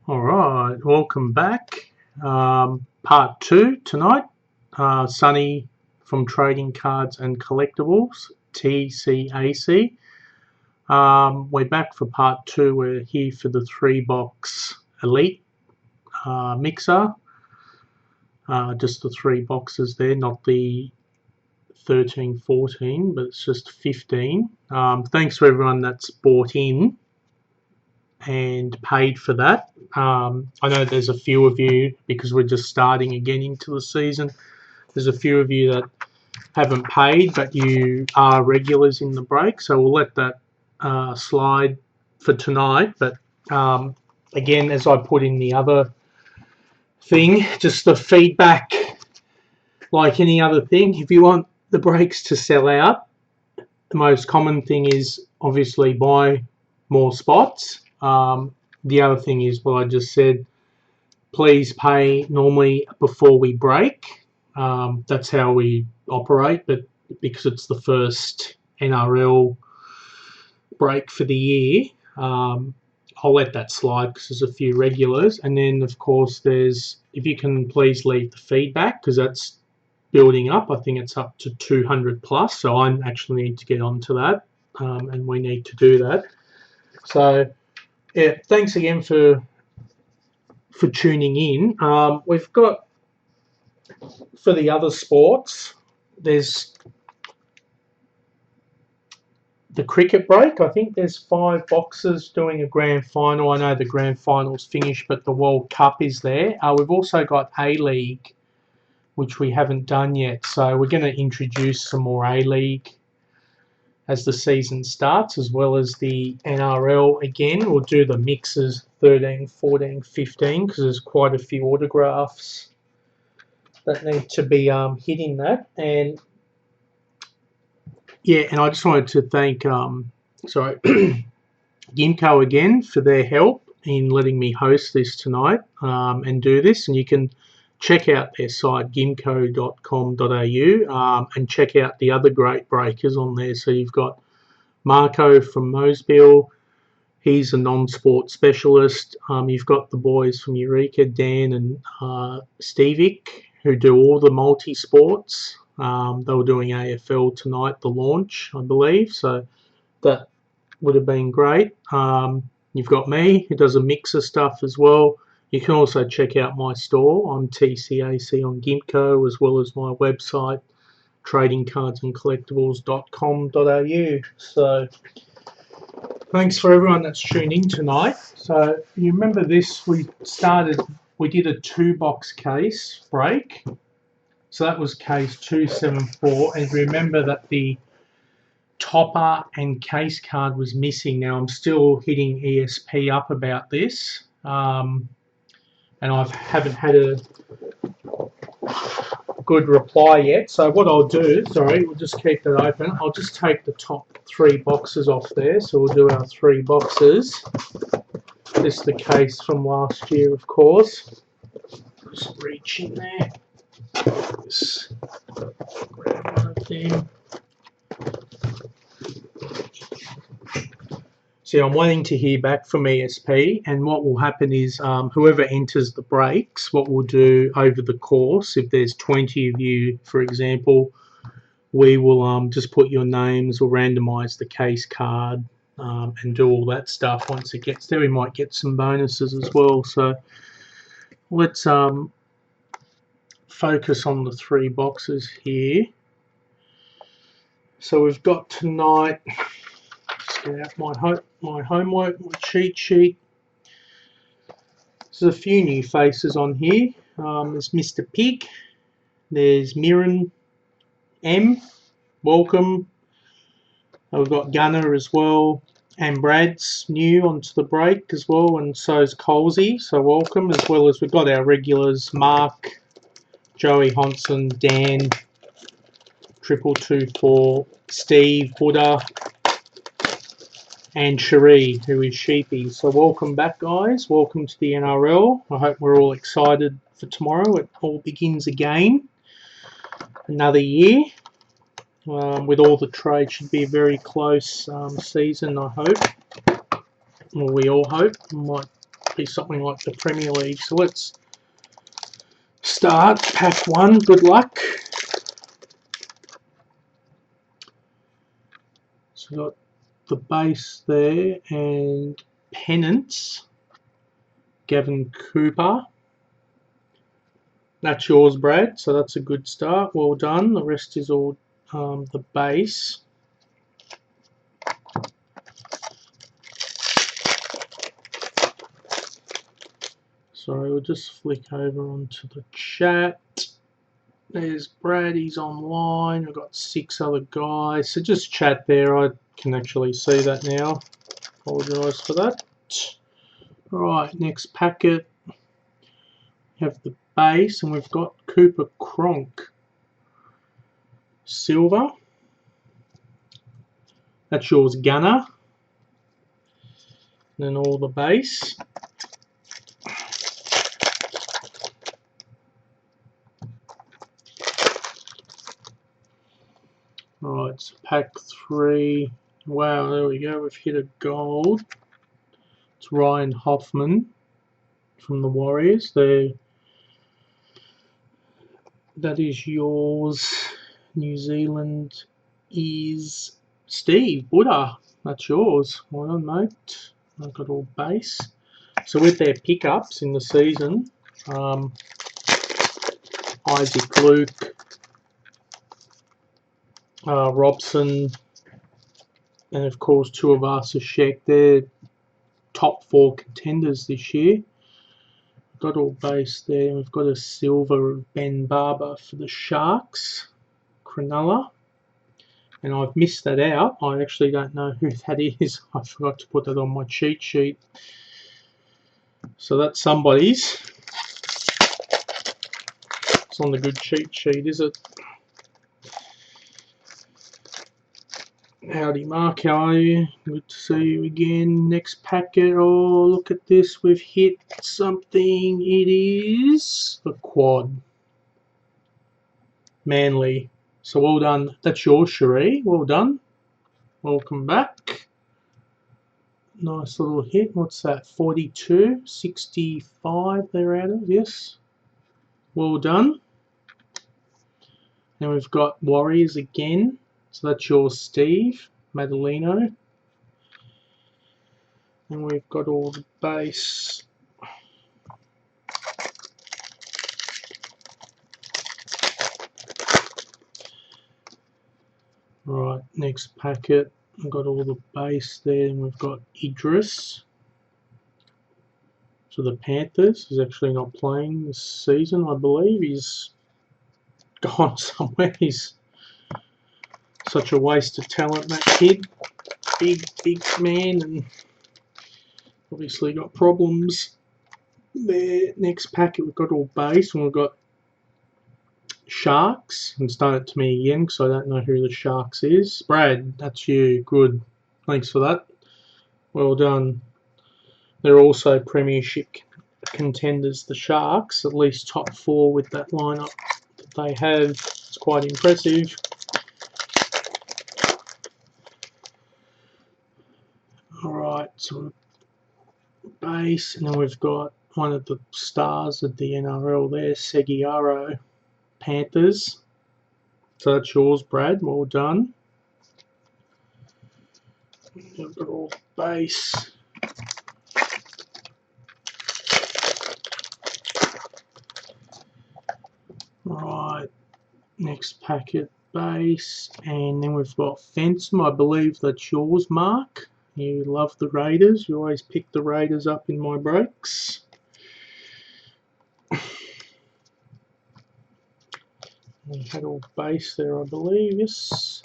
All right, welcome back. Part 2 tonight. Sunny from Trading Cards and Collectibles, TCAC. We're back for part 2. We're here for the 3-box Elite mixer. Just the 3 boxes there, not the 13, 14, but it's just 15. Thanks for everyone that's bought in and paid for that. I know there's a few of you, because we're just starting again into the season, there's a few of you that haven't paid, but you are regulars in the break, so we'll let that slide for tonight. But again, as I put in the other thing, just the feedback, like any other thing, if you want the breaks to sell out, the most common thing is obviously buy more spots. The other thing is what I just said, please pay normally before we break. That's how we operate, but because it's the first NRL break for the year, I'll let that slide because there's a few regulars. And then, of course, there's, if you can please leave the feedback, because that's building up. I think it's up to 200 plus, so I actually need to get onto that, and we need to do that. So yeah, thanks again for tuning in. We've got, for the other sports, there's the cricket break. I think there's 5 boxes doing a grand final. I know the grand final's finished, but the World Cup is there. We've also got A-League, which we haven't done yet. So we're going to introduce some more A-League as the season starts, as well as the NRL again. We'll do the mixes 13, 14, 15, because there's quite a few autographs that need to be hitting that. And yeah, and I just wanted to thank Gimco again for their help in letting me host this tonight and do this. And you can check out their site, gimco.com.au, and check out the other great breakers on there. So you've got Marco from Moseville. He's a non-sport specialist. You've got the boys from Eureka, Dan and Stevic, who do all the multi-sports. They were doing AFL tonight, the launch, I believe. So that would have been great. You've got me, who does a mix of stuff as well. You can also check out my store on TCAC on Gimco, as well as my website, tradingcardsandcollectibles.com.au. So thanks for everyone that's tuned in tonight. So you remember this, we did a 2-box case break. So that was case 274. And remember that the topper and case card was missing. Now I'm still hitting ESP up about this. And I haven't had a good reply yet. So what I'll do, we'll just keep that open. I'll just take the top 3 boxes off there. So we'll do our 3 boxes. This is the case from last year, of course. Just reach in there. Just grab one of them. See, I'm waiting to hear back from ESP, and what will happen is whoever enters the breaks, what we'll do over the course, if there's 20 of you, for example, we will just put your names or randomise the case card and do all that stuff. Once it gets there, we might get some bonuses as well. So let's focus on the 3 boxes here. So we've got tonight, get out my homework, my cheat sheet. There's a few new faces on here. There's Mr. Pig. There's Mirren M. Welcome. We've got Gunner as well. And Brad's new onto the break as well, and so is Colsey. So welcome, as well as we've got our regulars, Mark, Joey Honson, Dan, 2224, Steve, Huda, and Cherie, who is Sheepy. So welcome back, guys. Welcome to the NRL. I hope we're all excited for tomorrow. It all begins again. Another year. With all the trade, should be a very close season, I hope. Well, we all hope. We might be something like the Premier League. So let's start pack 1. Good luck. So we've got the base there and pennants. Gavin Cooper. That's yours, Brad. So that's a good start. Well done. The rest is all the base. So we'll just flick over onto the chat. There's Brad, he's online. We've got 6 other guys. So just chat there. I can actually see that now. Apologise for that. Right, next packet. We have the base, and we've got Cooper Cronk. Silver. That's yours, Gunner. Then all the base. Right, so pack 3. Wow, there we go. We've hit a gold. It's Ryan Hoffman from the Warriors. That is yours. New Zealand is Steve Buddha. That's yours. Well done, mate. I've got all base. So with their pickups in the season, Isaac Luke, Robson, and of course Tuivasa-Sheck. They're top 4 contenders this year. Got all base there. We've got a silver of Ben Barber for the Sharks, Cronulla. And I've missed that out. I actually don't know who that is. I forgot to put that on my cheat sheet. So that's somebody's. It's on the good cheat sheet, is it? Howdy, Mark. How are you? Good to see you again. Next packet. Oh, look at this. We've hit something. It is the quad. Manly. So well done. That's yours, Cherie. Well done. Welcome back. Nice little hit. What's that? 42, 65 they're out of. Yes. Well done. And we've got Warriors again. So that's yours, Steve Madalino. And we've got all the base. Right, next packet. We've got all the base there, and we've got Idris. So the Panthers is actually not playing this season, I believe. He's gone somewhere. He's such a waste of talent, that kid. Big man, and obviously got problems there. Next packet, we've got all base, and we've got Sharks. And it's done it to me again because I don't know who the Sharks is. Brad, that's you. Good. Thanks for that. Well done. They're also premiership contenders, the Sharks, at least top 4 with that lineup that they have. It's quite impressive. Alright, so base, and then we've got one of the stars of the NRL there, Seguiaro, Panthers. So that's yours, Brad. Well done. We've got all base. Right, next packet, base, and then we've got Fensom. I believe that's yours, Mark. You love the Raiders. You always pick the Raiders up in my breaks. We had all base there, I believe. Yes.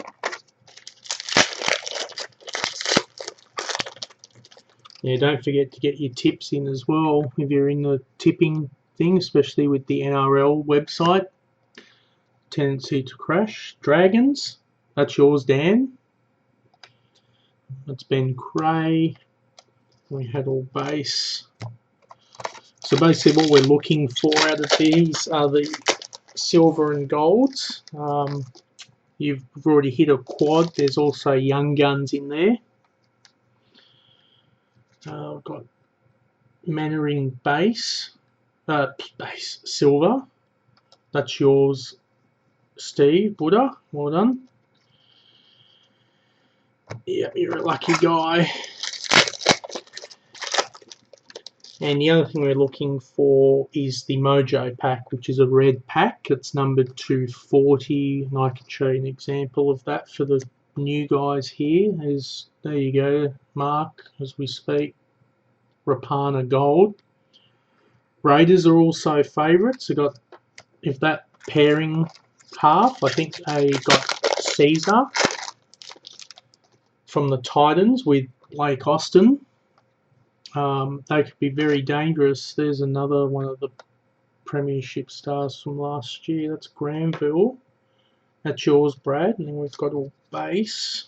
Yeah, don't forget to get your tips in as well if you're in the tipping thing, especially with the NRL website. Tendency to crash. Dragons. That's yours, Dan. That's Ben Cray. We had all base. So basically what we're looking for out of these are the silver and golds. You've already hit a quad. There's also young guns in there. We've got Mannering base silver. That's yours, Steve Buddha. Well done. Yeah, you're a lucky guy. And the other thing we're looking for is the Mojo pack, which is a red pack. It's numbered 240, and I can show you an example of that for the new guys here. There you go, Mark, as we speak. Rapana Gold. Raiders are also favourites. They got, if that pairing half, I think they got Caesar from the Titans with Blake Austin. They could be very dangerous. There's another one of the premiership stars from last year. That's Granville. That's yours, Brad. And then we've got all base.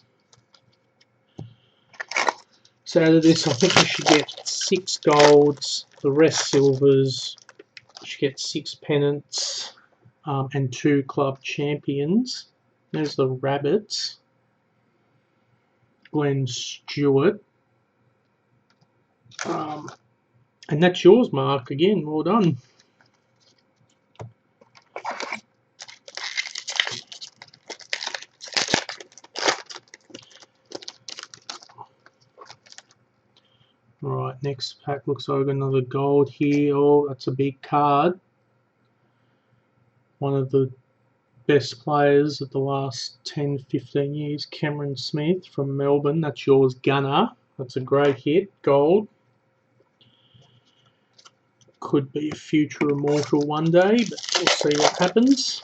So out of this, I think we should get 6 golds, the rest silvers. We should get 6 pennants and 2 club champions. There's the Rabbits. Glenn Stewart. And that's yours, Mark. Again, well done. Right, next pack looks like another gold here. Oh, that's a big card. One of the best players of the last 10-15 years, Cameron Smith from Melbourne. That's yours, Gunner. That's a great hit, gold. Could be a future immortal one day, but we'll see what happens.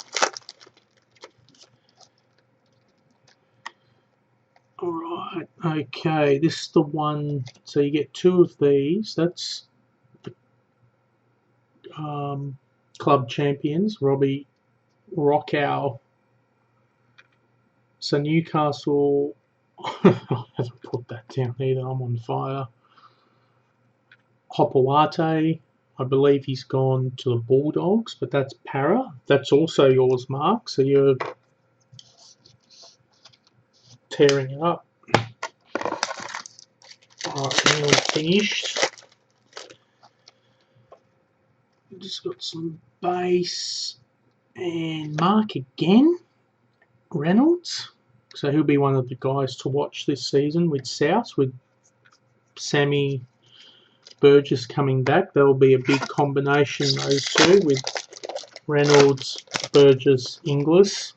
Alright, okay, this is the one, so you get 2 of these. That's the club champions, Robbie Rockow. So Newcastle, I haven't put that down either, I'm on fire. Hopawate, I believe he's gone to the Bulldogs, but that's Para. That's also yours, Mark, so you're tearing it up. Alright, nearly finished. Just got some base. And Mark again, Reynolds. So he'll be one of the guys to watch this season with South, with Sammy Burgess coming back. There'll be a big combination, those two, with Reynolds, Burgess, Inglis.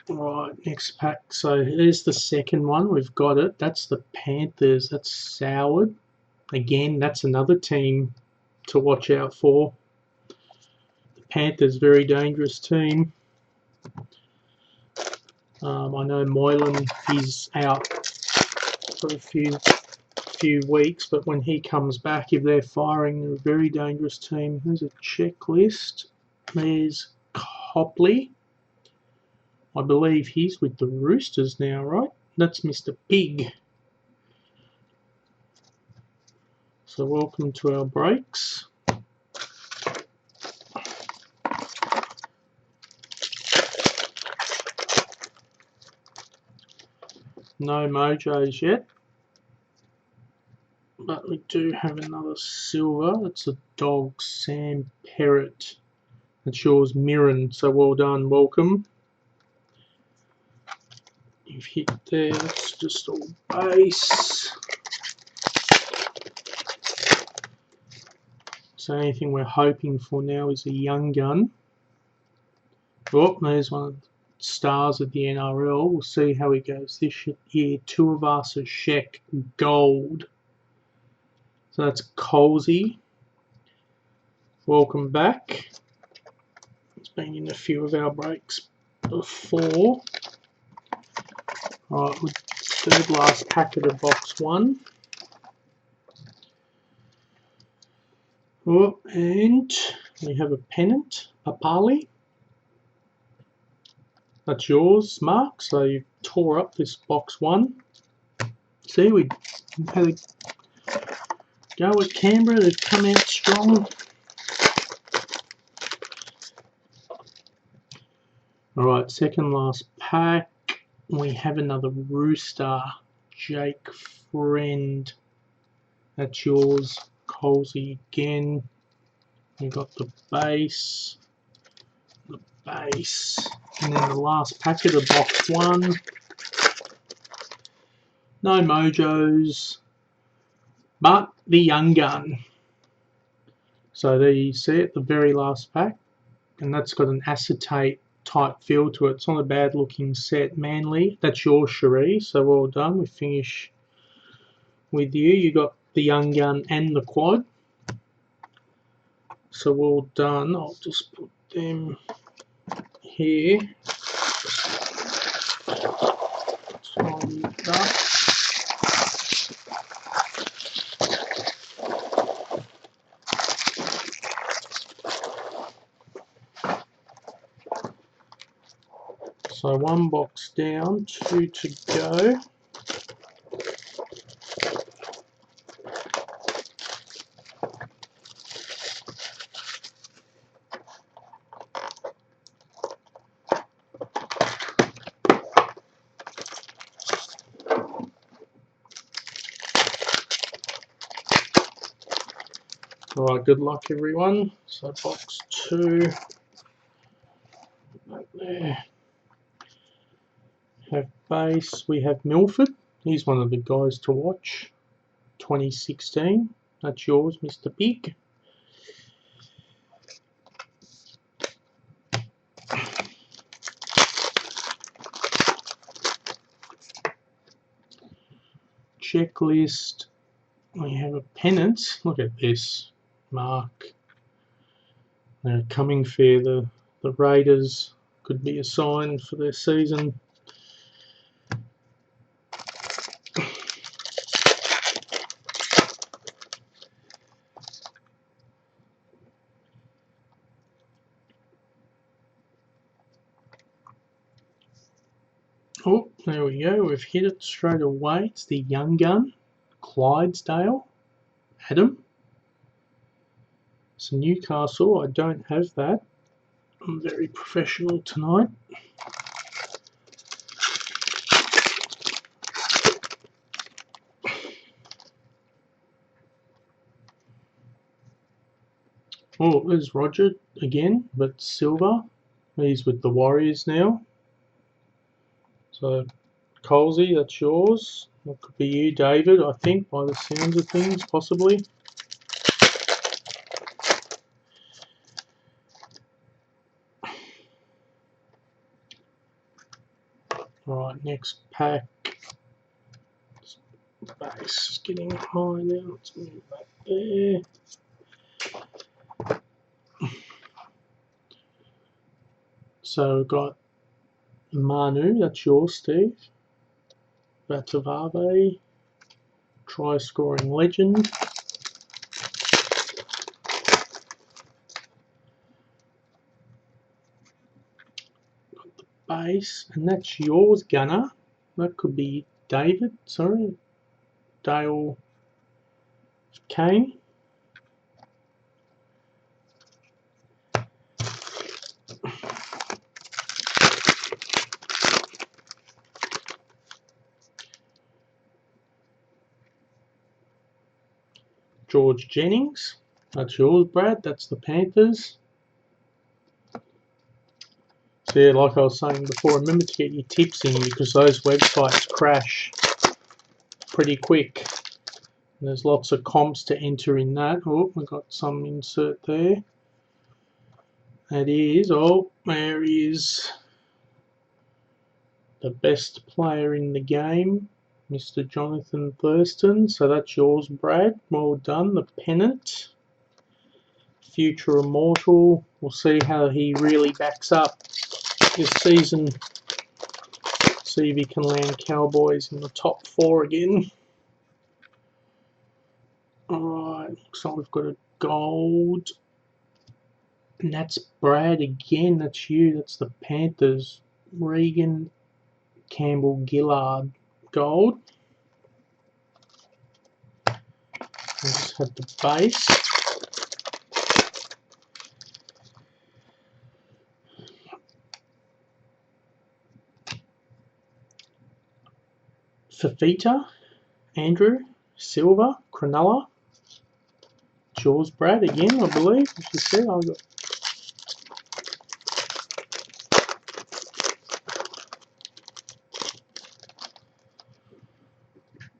Right, next pack. So there's the second one. We've got it. That's the Panthers. That's Soward. Again, that's another team to watch out for. The Panthers, very dangerous team. I know Moylan, he's out for a few weeks, but when he comes back, if they're firing, they're a very dangerous team. There's a checklist. There's Copley. I believe he's with the Roosters now, right? That's Mr. Pig. So welcome to our breaks. No mojos yet, but we do have another silver. It's a dog, Sam Perrott. That's yours, Mirren. So well done, welcome. You've hit there. That's just all base. So anything we're hoping for now is a young gun. Oh, there's one of the stars of the NRL. We'll see how he goes this year. Tuivasa Sheck gold. So that's Colsey. Welcome back. It's been in a few of our breaks before. Alright, third last packet of box 1. Oh, and we have a pennant, Papali. That's yours, Mark. So you tore up this box 1. See, we had a go at Canberra. They've come out strong. Alright, second last pack. We have another Rooster, Jake Friend. That's yours. Colsey again. You got the base, and then the last packet of box 1. No mojos, but the young gun. So there you see it, the very last pack, and that's got an acetate type feel to it. It's not a bad looking set. Manly, that's your Cherie, so well done. We finish with you. You got the young gun and the quad, so well done. I'll just put them here. Tidy it up. So 1 box down, 2 to go. Alright, good luck everyone. So box 2, right there. Have base, we have Milford. He's one of the guys to watch. 2016, that's yours, Mr. Big. Checklist, we have a pennant. Look at this, Mark. Coming fair, the Raiders could be a sign for their season. Oh, there we go. We've hit it straight away. It's the young gun, Clydesdale, Adam. It's Newcastle. I don't have that. I'm very professional tonight. Oh, there's Roger again, but silver. He's with the Warriors now. So, Colsey, that's yours. That could be you, David, I think, by the sounds of things, possibly. Alright, next pack. Base is getting high now. Let's move back there. So we've got Manu, that's yours, Steve. Vatavave, try scoring legend. Got the base, and that's yours, Gunner. That could be David, sorry. Dale Kane. George Jennings, that's yours, Brad. That's the Panthers. So yeah, like I was saying before, remember to get your tips in because those websites crash pretty quick. And there's lots of comps to enter in that. Oh, we got some insert there. That is, oh, there is the best player in the game, Mr. Jonathan Thurston. So that's yours, Brad. Well done. The pennant. Future Immortal. We'll see how he really backs up this season. See if he can land Cowboys in the top 4 again. Alright, looks like we've got a gold. And that's Brad again. That's you. That's the Panthers. Regan Campbell Gillard gold. I just have the base. Fafita, Andrew, Silver, Cronulla. It's yours, Brad, again, I believe. As you said, I got.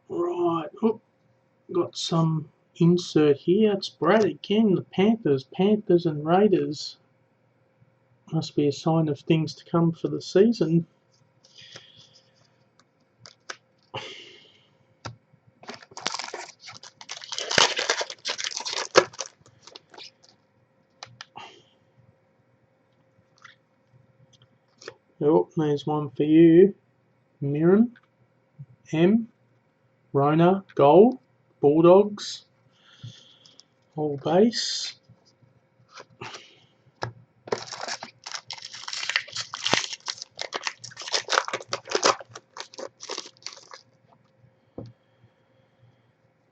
Right. Oh, got some insert here. It's Brad again. The Panthers and Raiders. Must be a sign of things to come for the season. Oh, there's one for you. Mirren, M, Rona, Gold, Bulldogs, all base.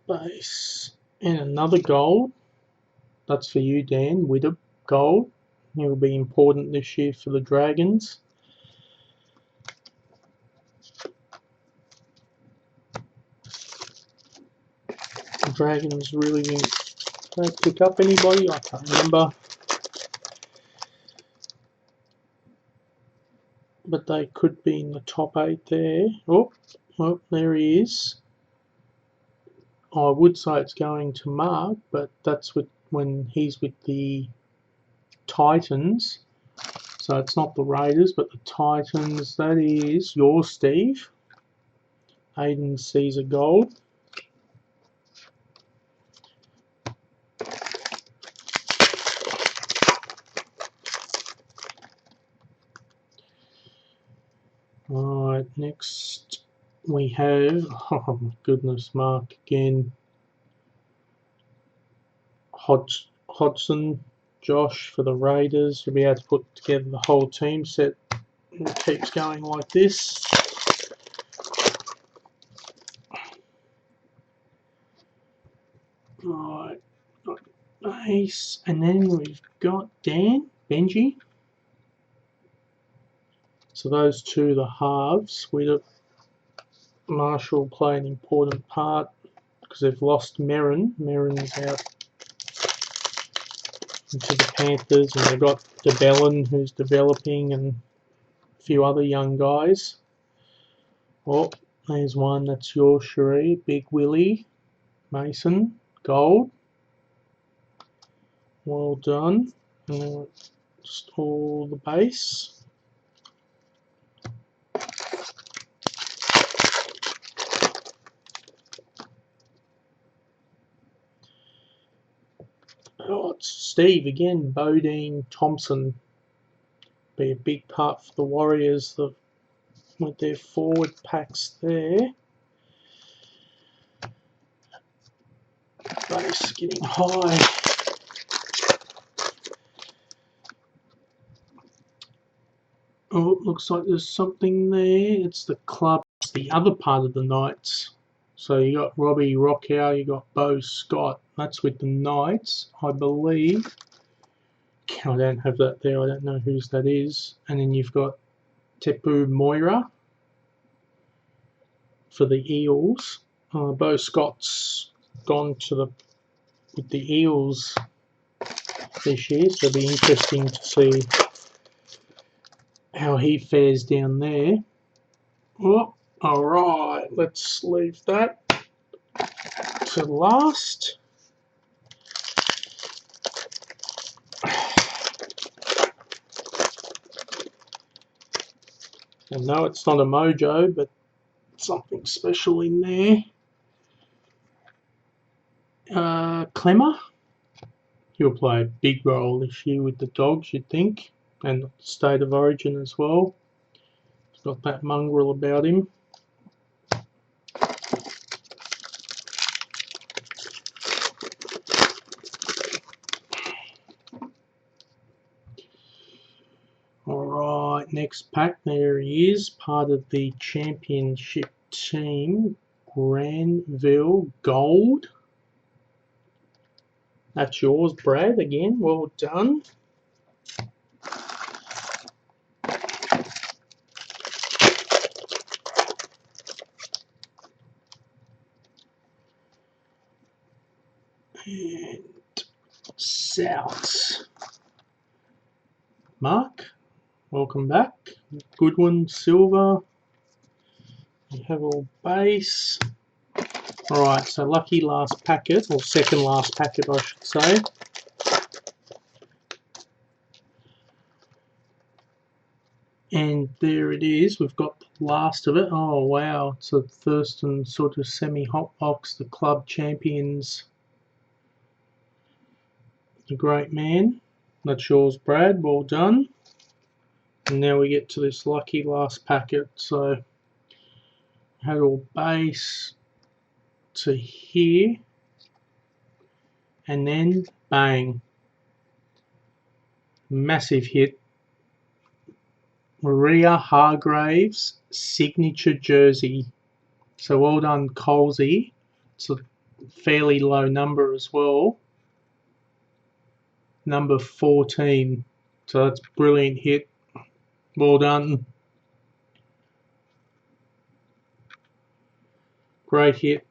Base. And another gold. That's for you, Dan. Widdup, gold. He'll be important this year for the Dragons. The Dragons really didn't pick up anybody. I can't remember. But they could be in the top 8 there. Oh, there he is. I would say it's going to Mark, but that's when he's with the Titans. So it's not the Raiders, but the Titans. That is yours, Steve. Aiden Caesar Gold. Alright, next we have, oh my goodness, Mark again. Hodgson, Josh for the Raiders. You'll be able to put together the whole team set. It keeps going like this. Right, got Ace, and then we've got Dan, Benji. So those two, the halves. Marshall play an important part because they've lost Merrin. Merrin's out into the Panthers, and they've got DeBellin, who's developing, and a few other young guys. Oh, there's one. That's yours, Cherie. Big Willie, Mason, gold. Well done. Just all the base. Oh, it's Steve again. Bodine Thompson. Be a big part for the Warriors with their forward packs there. Base getting high. Oh, it looks like there's something there. It's the club. It's the other part of the Knights. So you got Robbie Rockow, you got Bo Scott. That's with the Knights, I believe. I don't have that there. I don't know whose that is. And then you've got Tepu Moira for the Eels. Bo Scott's gone with the Eels this year, so it'll be interesting to see how he fares down there. Oh, all right, let's leave that to last. I know it's not a mojo, but something special in there. Clemmer, he'll play a big role this year with the Dogs, you'd think, and the State of Origin as well. He's got that mongrel about him. Alright, next pack, there he is, part of the championship team, Granville Gold. That's yours, Brad, again, well done. And Souths. Mark, welcome back. Goodwin, silver. We have all base. Alright, so lucky last packet, or second last packet I should say. And there it is, we've got the last of it. Oh wow, it's a Thurston sort of semi-hot box, the club champions. The great man. That's yours, Brad, well done. And now we get to this lucky last packet. So had all base to here, and then bang, massive hit. Maria Hargraves signature jersey. So well done, Colsey. It's a fairly low number as well. Number 14. So that's a brilliant hit. Well done. Great hit.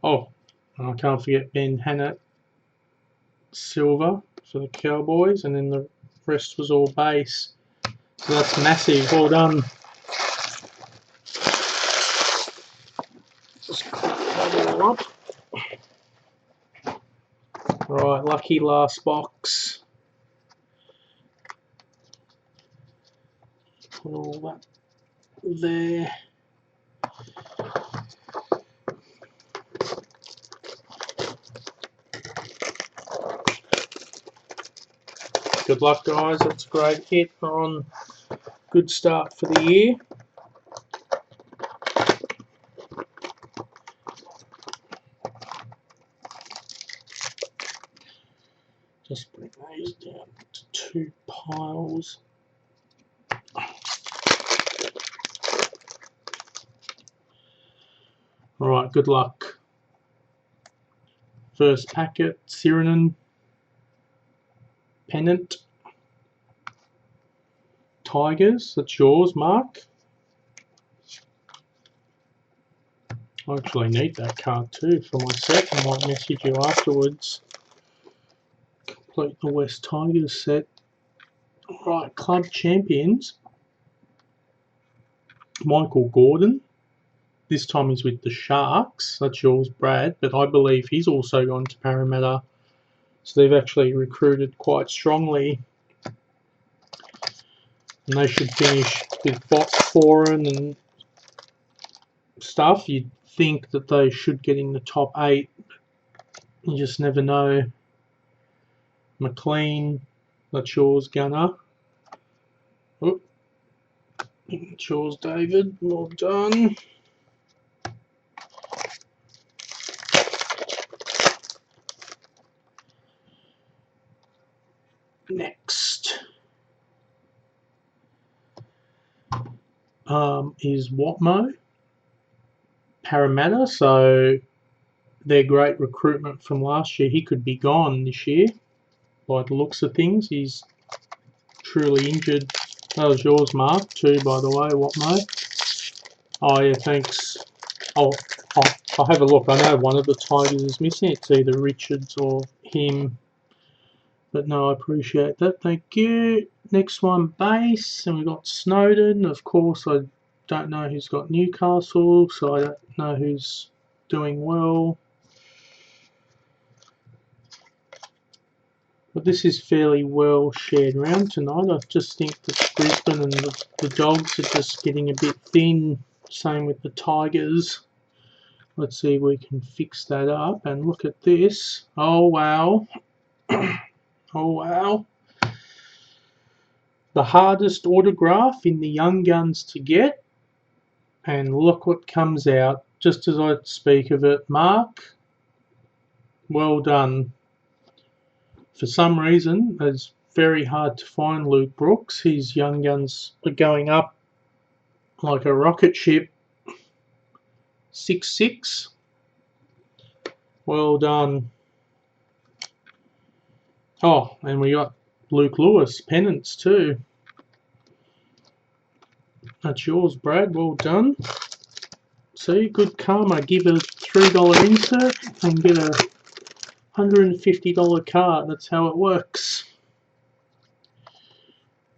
Oh, I can't forget Ben Hannett, silver for the Cowboys, and then the rest was all base. So that's massive. Well done. Just clean that all up. Right, lucky last box. Put all that there. Good luck, guys. That's a great hit. We're on good start for the year. Just bring these down to 2 piles. Alright, good luck. First packet, Sirenen, Pennant, Tigers, that's yours, Mark. I actually need that card too for my set. I might message you afterwards. Complete the West Tigers set. Right, club champions. Michael Gordon. This time he's with the Sharks. That's yours, Brad. But I believe he's also gone to Parramatta. So they've actually recruited quite strongly. And they should finish with foreign and stuff. You'd think that they should get in the top 8. You just never know. McLean, that's yours, Gunner. Oh, that's yours, David. Well done. Next is Watmo, Parramatta. So their great recruitment from last year, he could be gone this year. By the looks of things, he's truly injured. That was yours, Mark, too, by the way, Watmo. Oh yeah, thanks. I'll have a look. I know one of the Tigers is missing. It's either Richards or him. But no, I appreciate that. Thank you. Next one, base. And we've got Snowden. Of course, I don't know who's got Newcastle, so I don't know who's doing well. But this is fairly well shared around tonight. I just think that Brisbane and the Dogs are just getting a bit thin. Same with the Tigers. Let's see if we can fix that up. And look at this. Oh, wow. Oh, wow. The hardest autograph in the Young Guns to get. And look what comes out. Just as I speak of it. Mark, well done. For some reason, it's very hard to find Luke Brooks. His Young Guns are going up like a rocket ship. 6'6". Well done. Oh, and we got Luke Lewis, pennants too. That's yours, Brad. Well done. See, good karma. Give a $3 insert and get a $150 card. That's how it works.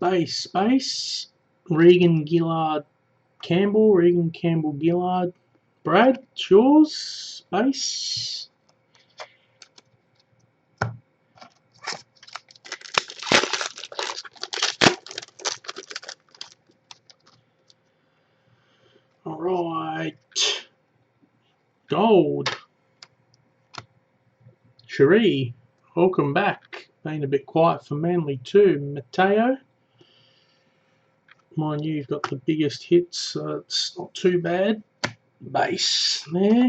Base. Regan Gillard Campbell. Regan Campbell Gillard. Brad, it's yours. Base. Alright. Gold. Cherie, welcome back. Been a bit quiet for Manly too. Mateo. Mind you, you've got the biggest hits, so it's not too bad. Base there.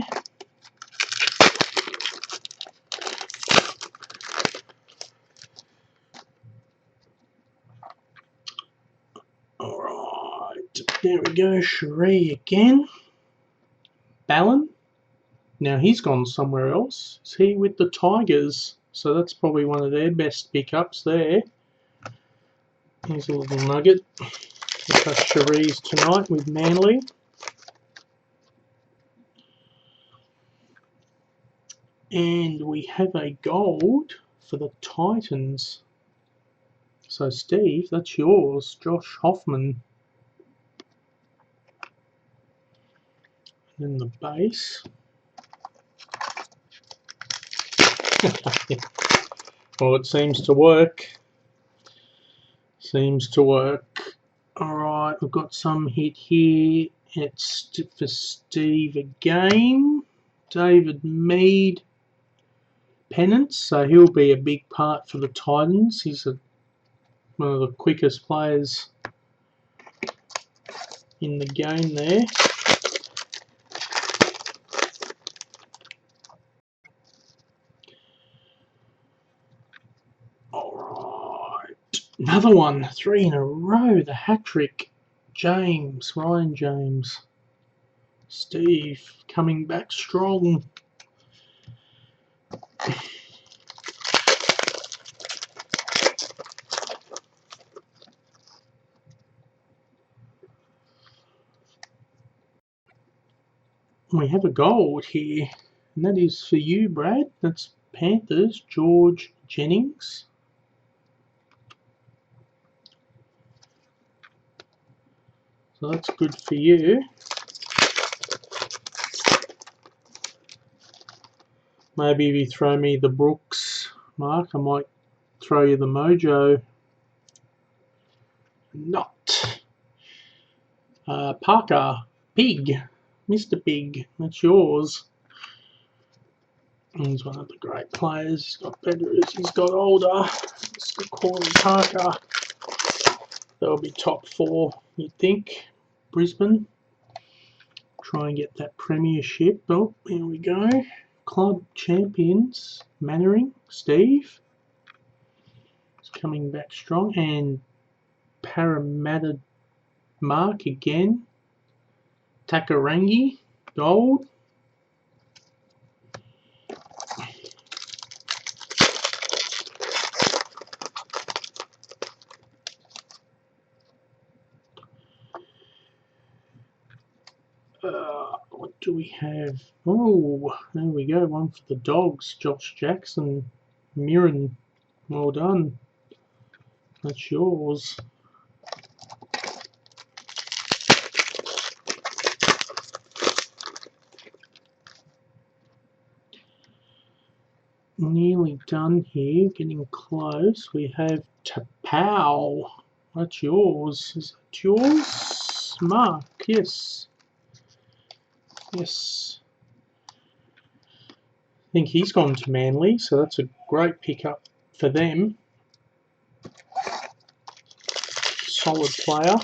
Alright, there we go. Cherie again. Ballon. Now he's gone somewhere else. Is he with the Tigers? So that's probably one of their best pickups there. Here's a little nugget. That's Cherie's tonight with Manly. And we have a gold for the Titans. So Steve, that's yours. Josh Hoffman. And then the base. Well, it seems to work. Alright, we've got some hit here. It's for Steve again. David Mead. Pennants, so he'll be a big part for the Titans. He's one of the quickest players in the game there. Alright, another one, 3 in a row, the hat-trick. Ryan James. Steve coming back strong. We have a gold here, and that is for you, Brad. That's Panthers, George Jennings. So that's good for you. Maybe if you throw me the Brooks, Mark, I might throw you the Mojo. Not. Parker, Pig, Mr. Pig, that's yours. He's one of the great players. He's got better as he's got older. Mr. Corey Parker. They'll be top 4, you'd think. Brisbane. Try and get that premiership. Oh, here we go. Club champions. Mannering, Steve. He's coming back strong. And Parramatta Mark again. Takarangi, gold. What do we have? Oh, there we go. One for the Dogs. Josh Jackson. Mirren. Well done. That's yours. Nearly done here. Getting close. We have Tapau. That's yours. Is that yours? Mark, yes. Yes. I think he's gone to Manly, so that's a great pickup for them. Solid player.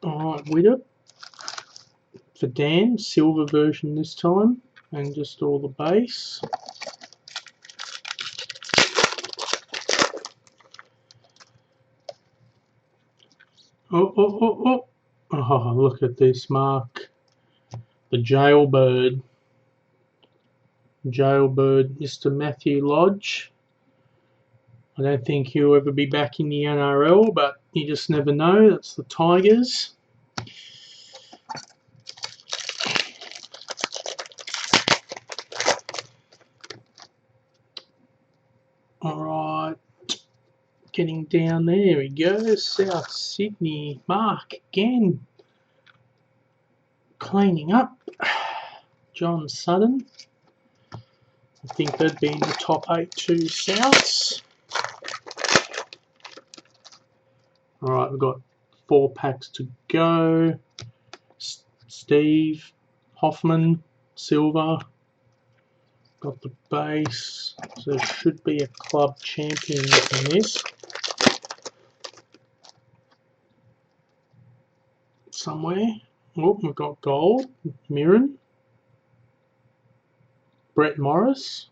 Alright, Widder. For Dan, silver version this time, and just all the base. Oh, look at this, Mark. The Jailbird. Mr. Matthew Lodge. I don't think he'll ever be back in the NRL, but you just never know. That's the Tigers. Alright, getting down there we go. South Sydney, Mark again. Cleaning up. John Sutton. I think they'd be in the top 8 too, Souths. Alright, we've got 4 packs to go. Steve, Hoffman, Silver. Got the base. So there should be a club champion in this. Somewhere. Oh, we've got gold. Mirren. Brett Morris.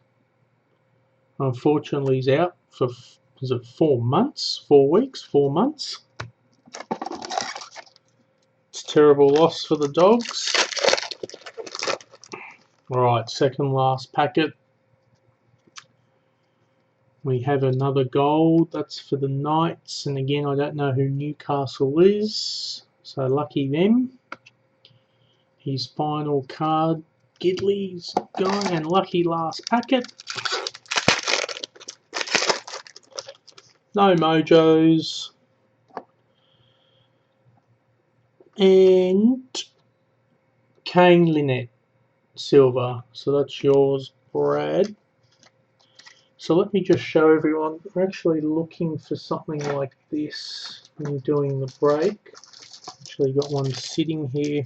Unfortunately, he's out for, is it 4 months? 4 weeks? 4 months? It's a terrible loss for the Dogs. Alright, second last packet. We have another gold. That's for the Knights. And again, I don't know who Newcastle is. So lucky them. His final card. Gidley's gone. And lucky last packet. No mojos. And Kane Lynette. Silver. So that's yours, Brad. So let me just show everyone. We're actually looking for something like this when doing the break. Actually got one sitting here.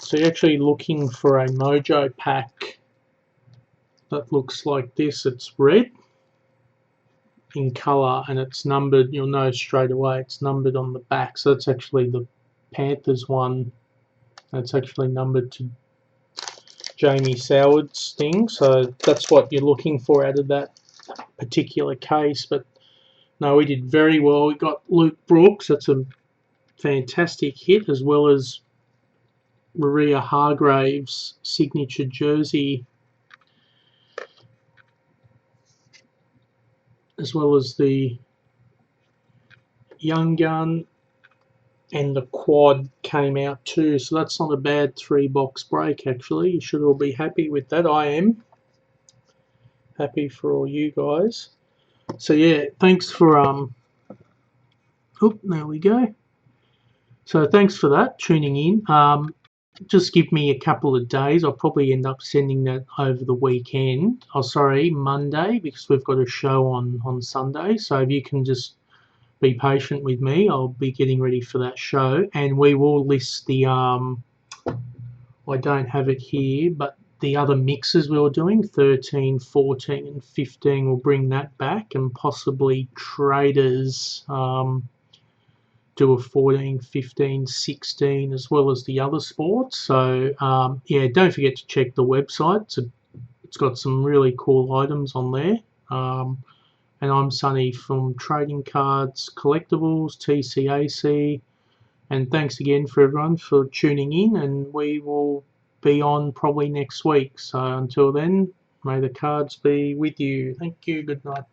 So you're actually looking for a mojo pack that looks like this. It's red in colour and it's numbered. You'll know straight away it's numbered on the back. So that's actually the Panthers one. It's actually numbered to Jamie Soward's thing, so that's what you're looking for out of that particular case. But no, we did very well. We got Luke Brooks, that's a fantastic hit, as well as Maria Hargrave's signature jersey, as well as the Young Gun, and the quad came out too, so that's not a bad 3-box break actually. You should all be happy with that. I am happy for all you guys. So yeah, thanks for there we go. So thanks for that, tuning in. Just give me a couple of days. I'll probably end up sending that over the weekend. Oh sorry, Monday, because we've got a show on Sunday. So if you can just be patient with me, I'll be getting ready for that show, and we will list the I don't have it here, but the other mixes we were doing, 13, 14 and 15, we'll bring that back, and possibly Traders do a 14, 15, 16, as well as the other sports. So yeah, don't forget to check the website. It's got some really cool items on there. And I'm Sonny from Trading Cards Collectibles, TCAC. And thanks again for everyone for tuning in, and we will be on probably next week. So until then, may the cards be with you. Thank you. Good night.